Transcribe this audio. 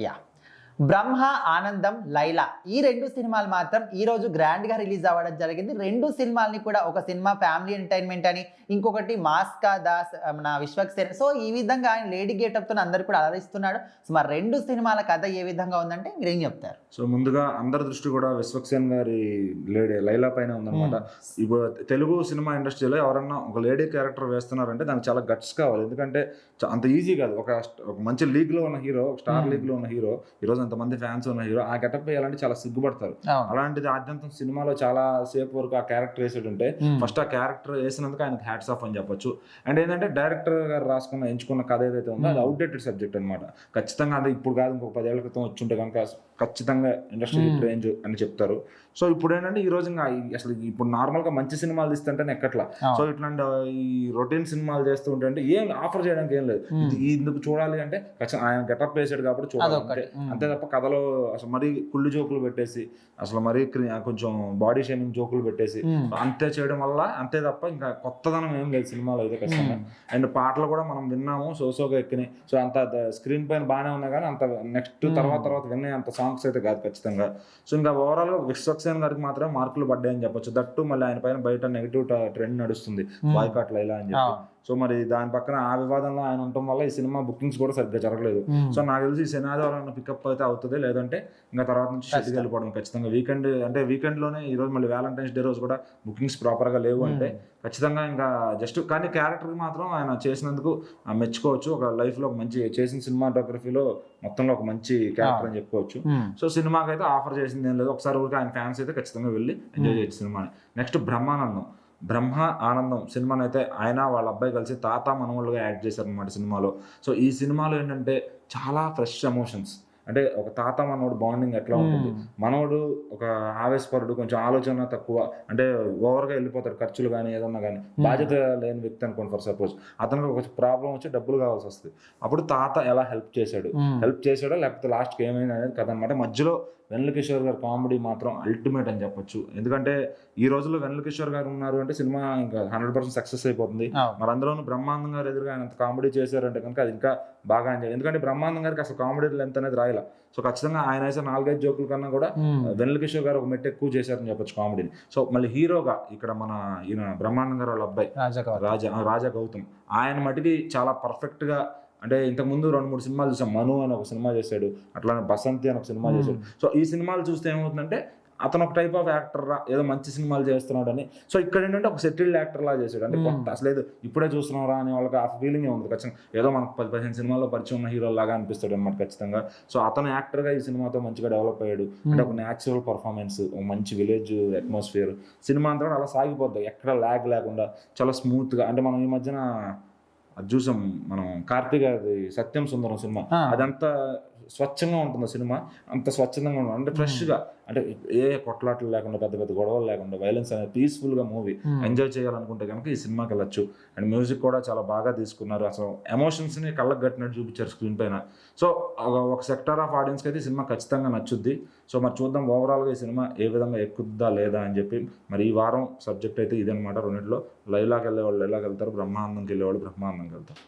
Yeah బ్రహ్మ ఆనందం లైలా ఈ రెండు సినిమాలు మాత్రం ఈరోజు గ్రాండ్గా రిలీజ్ అవ్వడం జరిగింది. రెండు సినిమాల్ని కూడా ఒక సినిమా ఫ్యామిలీ ఎంటర్టైన్మెంట్ అని, ఇంకొకటి మాస్కా దాస్ మన విశ్వక్సేన్. సో ఈ విధంగా ఆయన లేడీ గెటప్తో అందరు కూడా అలరిస్తున్నాడు. సో మరి రెండు సినిమాల కథ ఏ విధంగా ఉందంటే మీరేం చెప్తారు? సో ముందుగా అందరి దృష్టి కూడా విశ్వక్సేన్ గారి లైలా పైన ఉందన్నమాట. ఇప్పుడు తెలుగు సినిమా ఇండస్ట్రీలో ఎవరన్నా ఒక లేడీ క్యారెక్టర్ వేస్తున్నారంటే దానికి చాలా గట్స్ కావాలి. ఎందుకంటే అంత ఈజీ కాదు. ఒక మంచి లీగ్లో ఉన్న హీరో, ఒక స్టార్ లీగ్లో ఉన్న హీరో, ఈరోజు అంతమంది ఫ్యాన్స్ ఉన్న హీరో ఆ గెటప్ వేయాలంటే చాలా సిగ్గుపడతారు. అలాంటిది ఆద్యంతం సినిమాలో చాలా సేపు వరకు ఆ క్యారెక్టర్ వేసేది ఉంటే ఫస్ట్ ఆ క్యారెక్టర్ వేసినందుకు ఆయనకి హ్యాట్స్ ఆఫ్ అని చెప్పొచ్చు. అండ్ ఏంటంటే డైరెక్టర్ గారు ఎంచుకున్న కథ ఏదైతే ఉందో అది అవుట్డేటెడ్ సబ్జెక్ట్ అనమాట. ఖచ్చితంగా అది ఇప్పుడు కాదు, ఇంకొక 10 ఏళ్ల క్రితం వచ్చుంటే కనుక ఖచ్చితంగా ఇండస్ట్రీ రేంజ్ అని చెప్తారు. సో ఇప్పుడు ఏంటంటే ఈ రోజు ఇంకా అసలు ఇప్పుడు నార్మల్గా మంచి సినిమాలు తీస్తుంటే ఎక్కట్లా. సో ఇట్లాంటి ఈ రొటీన్ సినిమాలు చేస్తూ ఉంటే ఏం ఆఫర్ చేయడానికి ఏం లేదు. ఇందుకు చూడాలి అంటే ఖచ్చితంగా ఆయన గెటప్ వేసాడు కాబట్టి చూడాలి అంతే తప్ప కథలో అసలు మరీ కుళ్ళు జోకులు పెట్టేసి అసలు మరీ కొంచెం బాడీ షేమింగ్ జోకులు పెట్టేసి అంతే చేయడం వల్ల అంతే తప్ప ఇంకా కొత్తదనం ఏం లేదు సినిమాలో అయితే ఖచ్చితంగా. అండ్ పాటలు కూడా మనం విన్నాము, సోసోగా ఎక్కినాయి. సో అంత స్క్రీన్ పైన బాగానే ఉన్నాయి కానీ అంత నెక్స్ట్ తర్వాత విన్నాయి అంత సాంగ్స్ అయితే కాదు ఖచ్చితంగా. సో ఇంకా ఓవరాల్ గా విశ్వక్సేన్ గారికి మాత్రం మార్కులు పడ్డాయని చెప్పొచ్చు. దట్టు మళ్ళీ ఆయన పైన బయట నెగిటివ్ ట్రెండ్ నడుస్తుంది, బాయ్కాట్ లైలా అని చెప్పి. సో మరి దాని పక్కన ఆ వివాదంలో ఆయన ఉండటం వల్ల ఈ సినిమా బుకింగ్స్ కూడా సరిగ్గా జరగలేదు. సో నాకు తెలిసి ఈ శనివారం పికప్ అయితే అవుతుంది, లేదంటే ఇంకా తర్వాత నుంచి షెడ్యూల్ వెళ్ళిపోవడం ఖచ్చితంగా. వీకెండ్ లోనే ఈ రోజు మళ్ళీ వ్యాలంటైన్స్ డే రోజు కూడా బుకింగ్స్ ప్రాపర్ గా లేవు అంటే ఖచ్చితంగా ఇంకా జస్ట్ కానీ క్యారెక్టర్ మాత్రం ఆయన చేసినందుకు మెచ్చుకోవచ్చు. ఒక లైఫ్ లో మంచి చేసిన సినిమాటోగ్రఫీలో మొత్తంలో ఒక మంచి క్యారెక్టర్ అని చెప్పుకోవచ్చు. సో సినిమాకి అయితే ఆఫర్ చేసింది ఏం లేదు. ఒకసారి ఊరికి ఆయన ఫ్యాన్స్ అయితే ఖచ్చితంగా వెళ్ళి ఎంజాయ్ చేయొచ్చు సినిమాని. నెక్స్ట్ బ్రహ్మ ఆనందం సినిమాని అయితే ఆయన వాళ్ళ అబ్బాయి కలిసి తాత మనవళ్ళుగా యాక్ట్ చేశారనమాట సినిమాలో. సో ఈ సినిమాలో ఏంటంటే చాలా ఫ్రెష్ ఎమోషన్స్. అంటే ఒక తాత మనోడు బాండింగ్ ఎట్లా ఉంటుంది, మనోడు ఒక ఆవేశపరుడు, కొంచెం ఆలోచన తక్కువ, అంటే ఓవర్గా వెళ్ళిపోతాడు ఖర్చులు కానీ ఏదన్నా కానీ, బాధ్యత లేని వ్యక్తి అనుకోండి ఫర్ సపోజ్. అతనికి ఒక ప్రాబ్లం వచ్చి డబ్బులు కావాల్సి వస్తుంది. అప్పుడు తాత ఎలా హెల్ప్ చేశాడో లేకపోతే లాస్ట్కి ఏమైంది అనేది కథ అనమాట. మధ్యలో వెన్నెల కిషోర్ గారు కామెడీ మాత్రం అల్టిమేట్ అని చెప్పొచ్చు. ఎందుకంటే ఈ రోజుల్లో వెన్నెల కిషోర్ గారు ఉన్నారు అంటే సినిమా ఇంకా 100% సక్సెస్ అయిపోతుంది. మరి అందులోనూ బ్రహ్మానందం గారు ఎదురుగా ఆయన కామెడీ చేశారంటే కనుక అది ఇంకా బాగా ఎంజాయ్. ఎందుకంటే బ్రహ్మానందం గారికి అసలు కామెడీ లెంత్ అనేది రాయలా. సో ఖచ్చితంగా ఆయన వేసే 4-5 జోకుల కన్నా కూడా వెన్నెల కిషోర్ గారు ఒక మెట్టు ఎక్కువ చేశారని చెప్పొచ్చు కామెడీని. సో మళ్ళీ హీరోగా ఇక్కడ ఈయన బ్రహ్మానందం గారు వాళ్ళ అబ్బాయి రాజా గౌతమ్, ఆయన మటుకి చాలా పర్ఫెక్ట్ గా, అంటే ఇంతకుముందు 2-3 సినిమాలు చూసాం. మను అని ఒక సినిమా చేశాడు, అట్లానే బసంతి అని ఒక సినిమా చేశాడు. సో ఈ సినిమాలు చూస్తే ఏమవుతుందంటే అతను ఒక టైప్ ఆఫ్ యాక్టర్ రా, ఏదో మంచి సినిమాలు చేస్తున్నాడు అని. సో ఇక్కడ ఏంటంటే ఒక సెటిల్డ్ యాక్టర్ లా చేశాడు. అంటే కొత్త అసలు ఏదో ఇప్పుడే చూస్తున్నాం రా అని వాళ్ళకి ఆ ఫీలింగ్ ఉంది ఖచ్చితంగా. ఏదో మనకు 10-15 సినిమాల్లో పరిచయం ఉన్న హీరో లాగా అనిపిస్తాడు అనమాట ఖచ్చితంగా. సో అతను యాక్టర్గా ఈ సినిమాతో మంచిగా డెవలప్ అయ్యాడు. అంటే ఒక న్యాచురల్ పర్ఫార్మెన్స్, ఒక మంచి విలేజ్ అట్మాస్ఫియర్, సినిమా అంతా కూడా అలా సాగిపోద్ది, ఎక్కడ ల్యాగ్ లేకుండా చాలా స్మూత్గా. అంటే మనం ఈ మధ్యన అది చూసాం మనం కార్తీక్ గారి సత్యం సుందరం సినిమా, అదంతా స్వచ్ఛంగా ఉంటుంది సినిమా, అంత స్వచ్ఛందంగా ఉంటుంది. అంటే ఫ్రెష్గా, అంటే ఏ కొట్లాటలు లేకుండా, పెద్ద పెద్ద గొడవలు లేకుండా, వైలెన్స్ అనేది పీస్ఫుల్గా మూవీ ఎంజాయ్ చేయాలనుకుంటే కనుక ఈ సినిమాకి వెళ్ళొచ్చు. అండ్ మ్యూజిక్ కూడా చాలా బాగా తీసుకున్నారు. అసలు ఎమోషన్స్ని కళ్ళకు కట్టినట్టు చూపించారు స్క్రీన్ పైన. సో ఒక సెక్టర్ ఆఫ్ ఆడియన్స్కి అయితే ఈ సినిమా ఖచ్చితంగా నచ్చుద్ది. సో మరి చూద్దాం ఓవరాల్గా ఈ సినిమా ఏ విధంగా ఎక్కుద్దా లేదా అని చెప్పి. మరి ఈ వారం సబ్జెక్ట్ అయితే ఇదనమాట. రెండింటిలో లైలాకి వెళ్ళేవాళ్ళు లైలాకి వెళ్తారు, బ్రహ్మానందంకి వెళ్ళేవాళ్ళు బ్రహ్మానందంకి వెళ్తారు.